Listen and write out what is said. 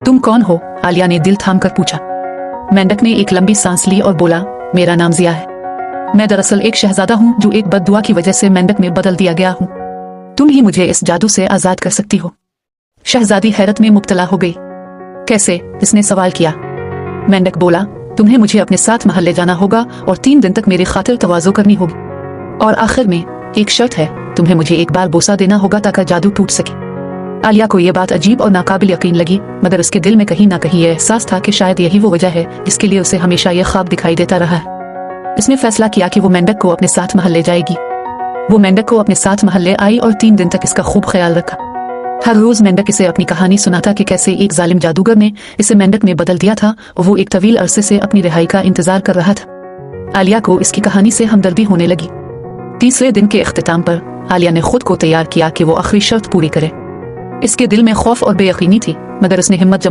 तुम कौन हो? आलिया ने दिल थाम कर पूछा। मेंढक ने एक लंबी सांस ली और बोला, मेरा नाम जिया है। मैं दरअसल एक शहजादा हूँ जो एक बददुआ की वजह से मेंढक में बदल दिया गया हूँ। तुम ही मुझे इस जादू से आजाद कर सकती हो। शहजादी हैरत में मुब्तला हो गई। कैसे? इसने सवाल किया। मेंढक बोला, तुम्हें मुझे अपने साथ महल ले जाना होगा और 3 दिन तक मेरी खातिर तवाज़ो करनी होगी। और आखिर में एक शर्त है, तुम्हें मुझे एक बार बोसा देना होगा ताकि जादू टूट सके। आलिया को यह बात अजीब और नाकाबिल यकीन लगी, मगर उसके दिल में कहीं ना कहीं यह एहसास था कि शायद यही वो वजह है जिसके लिए उसे हमेशा यह ख्वाब दिखाई देता रहा है। इसने फैसला किया कि वो मेंढक को अपने साथ महल ले जाएगी। वो मेंढक को अपने साथ महल ले आई और 3 दिन तक इसका खूब ख्याल रखा। हर रोज मेंढक इसे अपनी कहानी सुनाता कि कैसे एक जालिम जादूगर ने इसे मेंढक में बदल दिया था और वो एक तवील अरसे से अपनी रिहाई का इंतजार कर रहा था। आलिया को इसकी कहानी से हमदर्दी होने लगी। तीसरे दिन के इख्तिताम पर आलिया ने खुद को तैयार किया कि वो आखिरी शर्त पूरी करे। इसके दिल में खौफ और बेयकीनी थी, मगर उसने हिम्मत